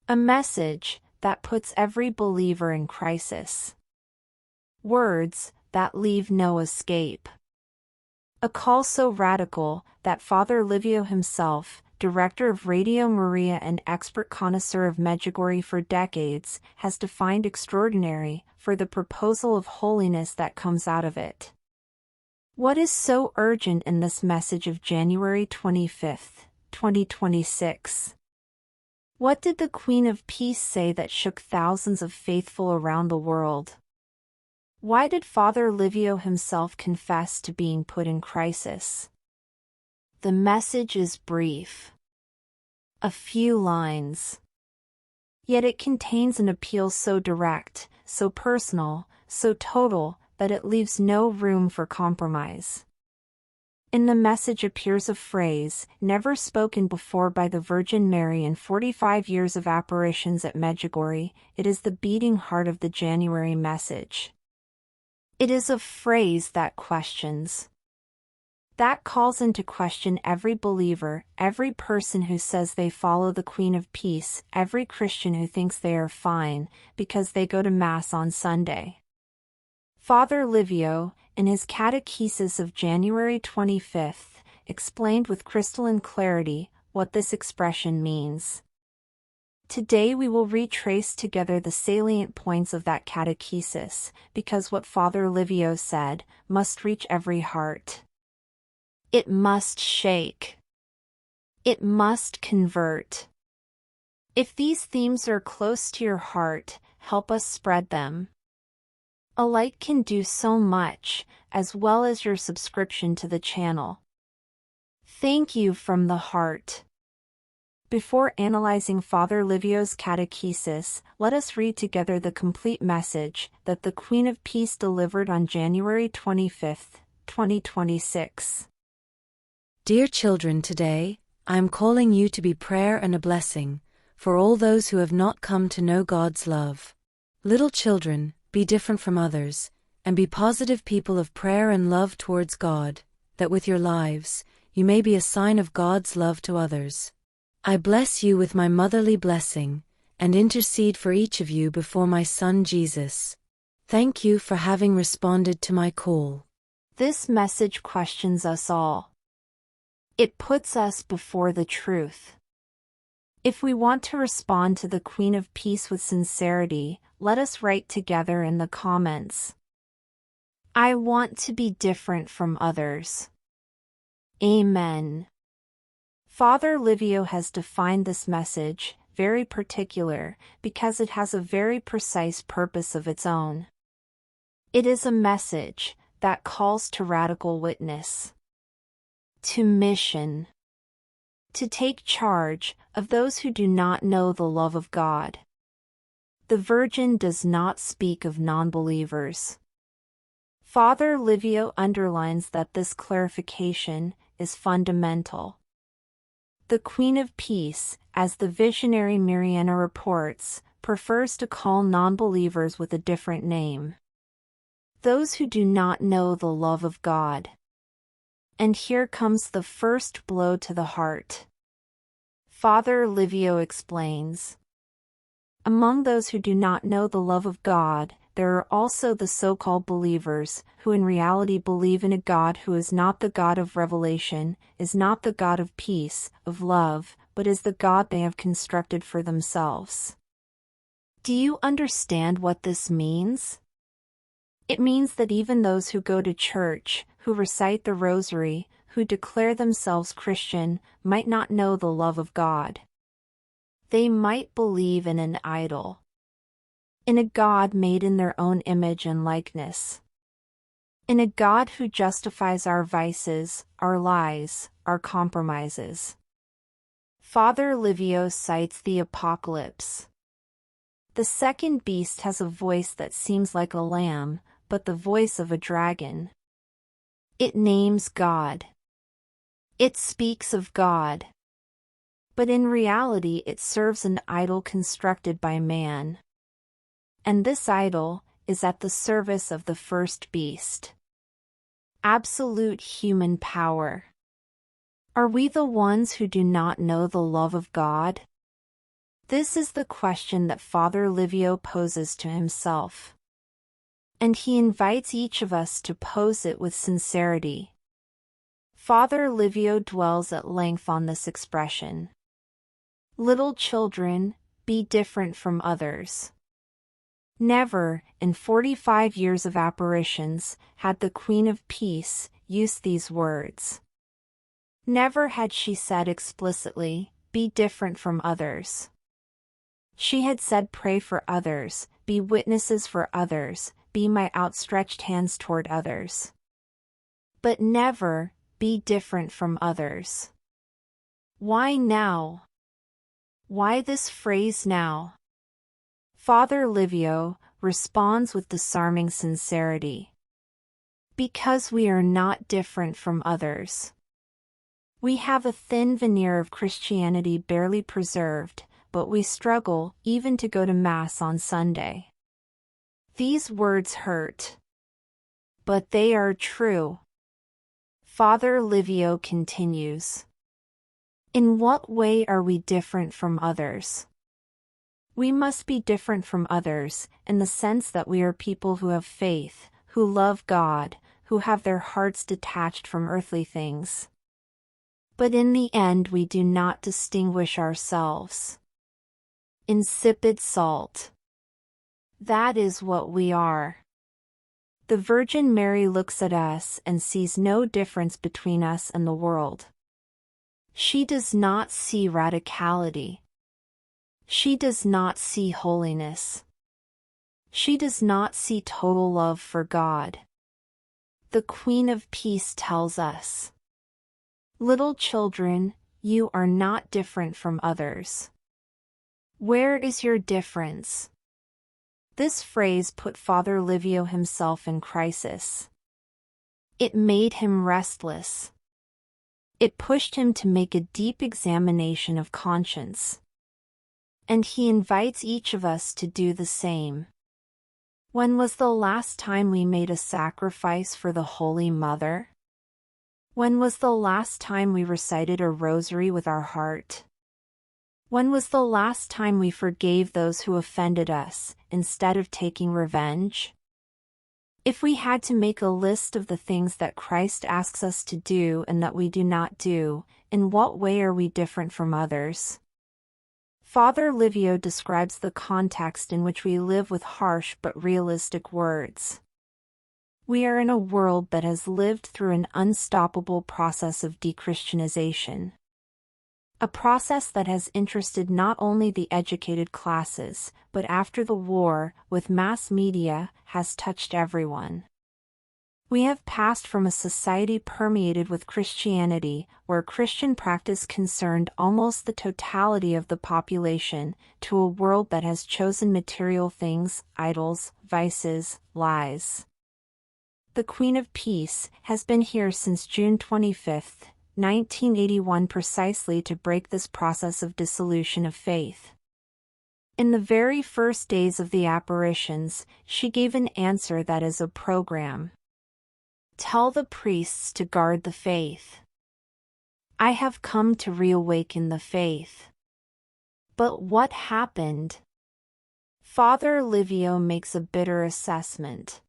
A message that puts every believer in crisis. Words that leave no escape. A call so radical that Father Livio himself, director of Radio Maria and expert connoisseur of Medjugorje for decades, has defined extraordinary for the proposal of holiness that comes out of it. What is so urgent in this message of January 25, 2026? What did the Queen of Peace say that shook thousands of faithful around the world? Why did Father Livio himself confess to being put in crisis? The message is brief. A few lines. Yet it contains an appeal so direct, so personal, so total, that it leaves no room for compromise. In the message appears a phrase, never spoken before by the Virgin Mary in 45 years of apparitions at Medjugorje. It is the beating heart of the January message. It is a phrase that questions. That calls into question every believer, every person who says they follow the Queen of Peace, every Christian who thinks they are fine because they go to Mass on Sunday. Father Livio, in his catechesis of January 25, explained with crystalline clarity what this expression means. Today we will retrace together the salient points of that catechesis, because what Father Livio said must reach every heart. It must shake. It must convert. If these themes are close to your heart, help us spread them. A like can do so much, as well as your subscription to the channel. Thank you from the heart. Before analyzing Father Livio's catechesis, let us read together the complete message that the Queen of Peace delivered on January 25, 2026. Dear children, today, I am calling you to be prayer and a blessing for all those who have not come to know God's love. Little children, be different from others, and be positive people of prayer and love towards God, that with your lives, you may be a sign of God's love to others. I bless you with my motherly blessing, and intercede for each of you before my Son Jesus. Thank you for having responded to my call. This message questions us all. It puts us before the truth. If we want to respond to the Queen of Peace with sincerity, let us write together in the comments. I want to be different from others. Amen. Father Livio has defined this message, very particular, because it has a very precise purpose of its own. It is a message that calls to radical witness, to mission, to take charge of those who do not know the love of God. The Virgin does not speak of non-believers. Father Livio underlines that this clarification is fundamental. The Queen of Peace, as the visionary Mariana reports, prefers to call non-believers with a different name. Those who do not know the love of God. And here comes the first blow to the heart. Father Livio explains. Among those who do not know the love of God, there are also the so-called believers, who in reality believe in a God who is not the God of revelation, is not the God of peace, of love, but is the God they have constructed for themselves. Do you understand what this means? It means that even those who go to church, who recite the rosary, who declare themselves Christian, might not know the love of God. They might believe in an idol, in a God made in their own image and likeness, in a God who justifies our vices, our lies, our compromises. Father Livio cites the Apocalypse. The second beast has a voice that seems like a lamb, but the voice of a dragon. It names God. It speaks of God. But in reality it serves an idol constructed by man. And this idol is at the service of the first beast. Absolute human power. Are we the ones who do not know the love of God? This is the question that Father Livio poses to himself. And he invites each of us to pose it with sincerity. Father Livio dwells at length on this expression. Little children, be different from others. Never, in 45 years of apparitions, had the Queen of Peace used these words. Never had she said explicitly, be different from others. She had said pray for others, be witnesses for others, be my outstretched hands toward others. But never, be different from others. Why now? Why this phrase now? Father Livio responds with disarming sincerity. Because we are not different from others. We have a thin veneer of Christianity barely preserved, but we struggle even to go to Mass on Sunday. These words hurt. But they are true. Father Livio continues. In what way are we different from others? We must be different from others, in the sense that we are people who have faith, who love God, who have their hearts detached from earthly things. But in the end we do not distinguish ourselves. Insipid salt. That is what we are. The Virgin Mary looks at us and sees no difference between us and the world. She does not see radicality. She does not see holiness. She does not see total love for God. The Queen of Peace tells us, little children, you are not different from others. Where is your difference? This phrase put Father Livio himself in crisis. It made him restless. It pushed him to make a deep examination of conscience. And he invites each of us to do the same. When was the last time we made a sacrifice for the Holy Mother? When was the last time we recited a rosary with our heart? When was the last time we forgave those who offended us, instead of taking revenge? If we had to make a list of the things that Christ asks us to do and that we do not do, in what way are we different from others? Father Livio describes the context in which we live with harsh but realistic words. We are in a world that has lived through an unstoppable process of dechristianization. A process that has interested not only the educated classes, but after the war, with mass media, has touched everyone. We have passed from a society permeated with Christianity, where Christian practice concerned almost the totality of the population, to a world that has chosen material things, idols, vices, lies. The Queen of Peace has been here since June 25, 1981, precisely to break this process of dissolution of faith. In the very first days of the apparitions, she gave an answer that is a program. Tell the priests to guard the faith. I have come to reawaken the faith. But what happened? Father Livio makes a bitter assessment.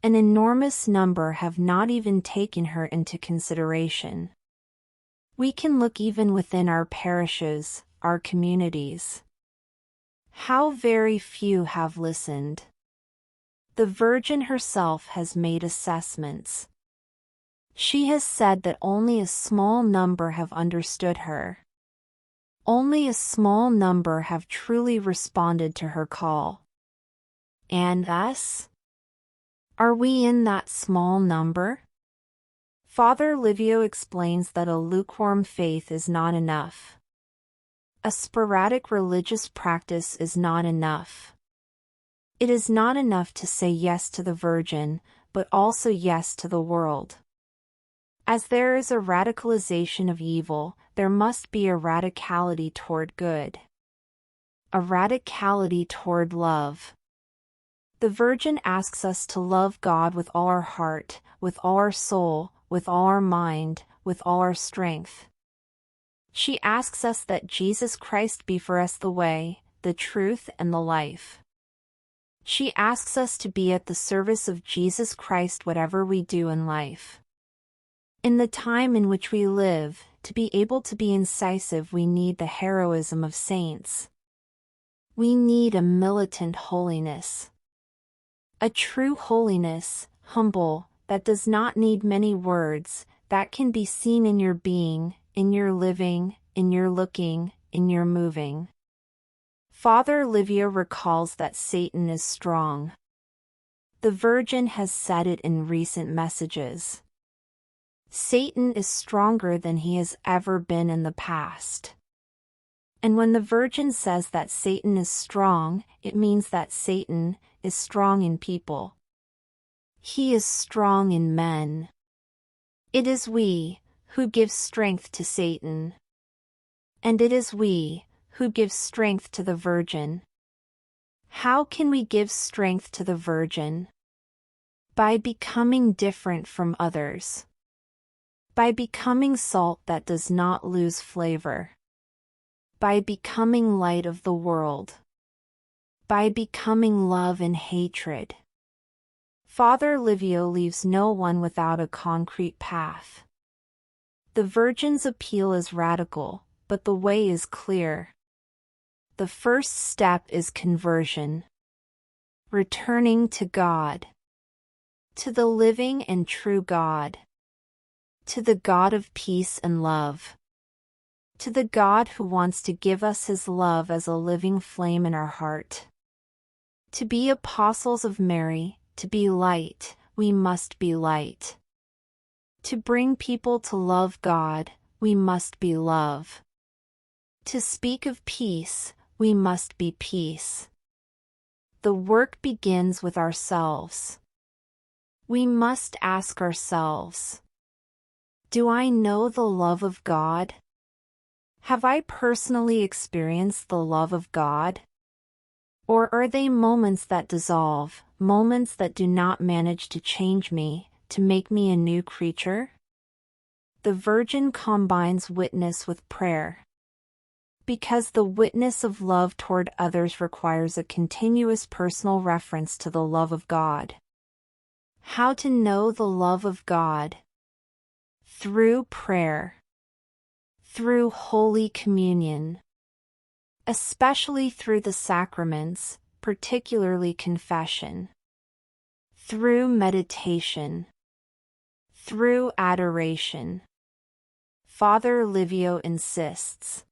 An enormous number have not even taken her into consideration. We can look even within our parishes, our communities. How very few have listened. The Virgin herself has made assessments. She has said that only a small number have understood her. Only a small number have truly responded to her call. And us? Are we in that small number? Father Livio explains that a lukewarm faith is not enough. A sporadic religious practice is not enough. It is not enough to say yes to the Virgin, but also yes to the world. As there is a radicalization of evil, there must be a radicality toward good. A radicality toward love. The Virgin asks us to love God with all our heart, with all our soul, with all our mind, with all our strength. She asks us that Jesus Christ be for us the way, the truth, and the life. She asks us to be at the service of Jesus Christ whatever we do in life. In the time in which we live, to be able to be incisive, we need the heroism of saints. We need a militant holiness. A true holiness, humble, that does not need many words, that can be seen in your being, in your living, in your looking, in your moving. Father Livio recalls that Satan is strong. The Virgin has said it in recent messages. Satan is stronger than he has ever been in the past. And when the Virgin says that Satan is strong, it means that Satan is strong in people. He is strong in men. It is we who give strength to Satan. And it is we who give strength to the Virgin. How can we give strength to the Virgin? By becoming different from others. By becoming salt that does not lose flavor. By becoming light of the world. By becoming love and hatred. Father Livio leaves no one without a concrete path. The Virgin's appeal is radical, but the way is clear. The first step is conversion. Returning to God. To the living and true God. To the God of peace and love. To the God who wants to give us His love as a living flame in our heart. To be apostles of Mary, to be light, we must be light. To bring people to love God, we must be love. To speak of peace, we must be peace. The work begins with ourselves. We must ask ourselves, do I know the love of God? Have I personally experienced the love of God? Or are they moments that dissolve, moments that do not manage to change me, to make me a new creature? The Virgin combines witness with prayer. Because the witness of love toward others requires a continuous personal reference to the love of God. How to know the love of God? Through prayer. Through Holy Communion. Especially through the sacraments, particularly confession. Through meditation. Through adoration. Father Livio insists.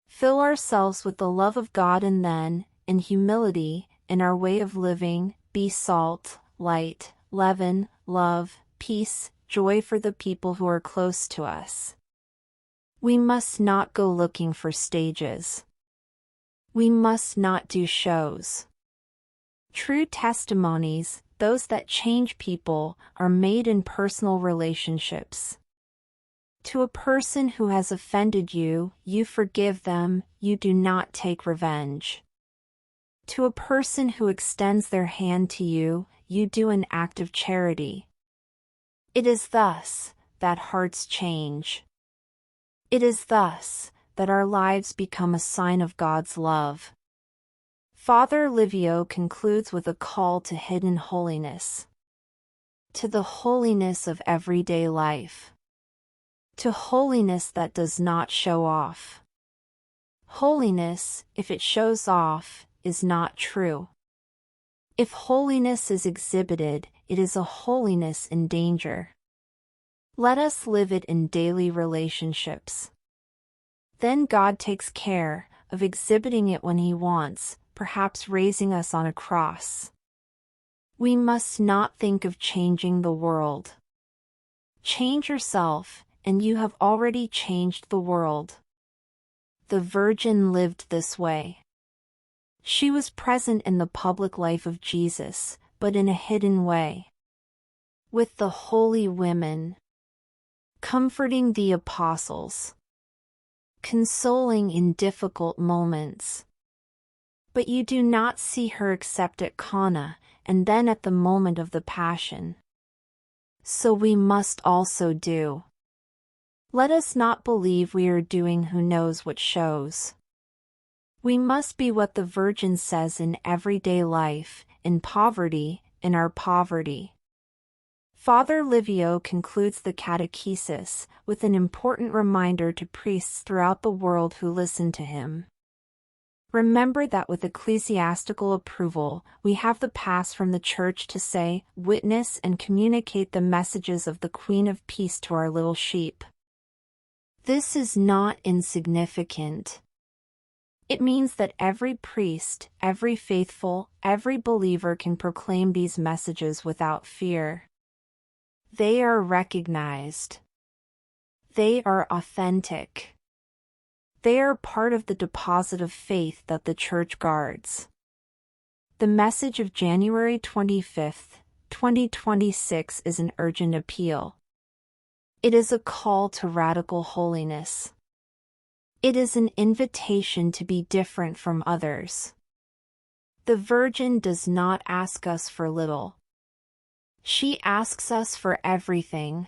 Fill ourselves with the love of God and then, in humility, in our way of living, be salt, light, leaven, love, peace, joy for the people who are close to us. We must not go looking for stages. We must not do shows. True testimonies, those that change people, are made in personal relationships. To a person who has offended you, you forgive them, you do not take revenge. To a person who extends their hand to you, you do an act of charity. It is thus that hearts change. It is thus that our lives become a sign of God's love. Father Livio concludes with a call to hidden holiness. To the holiness of everyday life. To holiness that does not show off. Holiness, if it shows off, is not true. If holiness is exhibited, it is a holiness in danger. Let us live it in daily relationships. Then God takes care of exhibiting it when He wants, perhaps raising us on a cross. We must not think of changing the world. Change yourself, and you have already changed the world. The Virgin lived this way. She was present in the public life of Jesus, but in a hidden way. With the holy women. Comforting the apostles. Consoling in difficult moments. But you do not see her except at Cana, and then at the moment of the Passion. So we must also do. Let us not believe we are doing who knows what shows. We must be what the Virgin says in everyday life, in poverty, in our poverty. Father Livio concludes the catechesis with an important reminder to priests throughout the world who listen to him. Remember that with ecclesiastical approval, we have the pass from the Church to say, witness and communicate the messages of the Queen of Peace to our little sheep. This is not insignificant. It means that every priest, every faithful, every believer can proclaim these messages without fear. They are recognized. They are authentic. They are part of the deposit of faith that the Church guards. The message of January 25, 2026 is an urgent appeal. It is a call to radical holiness. It is an invitation to be different from others. The Virgin does not ask us for little. She asks us for everything.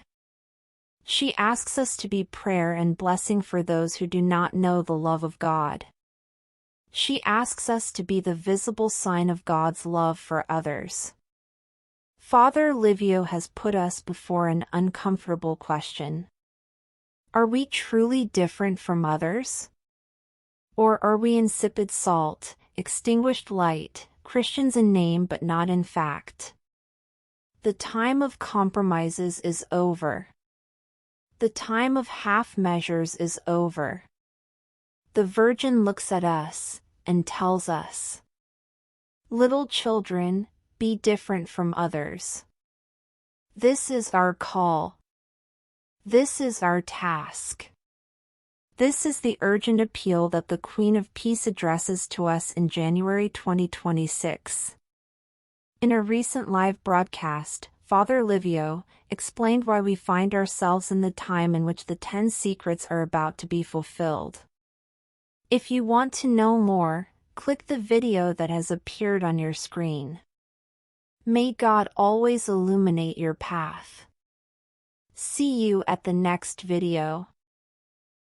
She asks us to be prayer and blessing for those who do not know the love of God. She asks us to be the visible sign of God's love for others. Father Livio has put us before an uncomfortable question. Are we truly different from others? Or are we insipid salt, extinguished light, Christians in name but not in fact? The time of compromises is over. The time of half measures is over. The Virgin looks at us and tells us, little children, be different from others. This is our call. This is our task. This is the urgent appeal that the Queen of Peace addresses to us in January 2026. In a recent live broadcast, Father Livio explained why we find ourselves in the time in which the 10 secrets are about to be fulfilled. If you want to know more, click the video that has appeared on your screen. May God always illuminate your path. See you at the next video.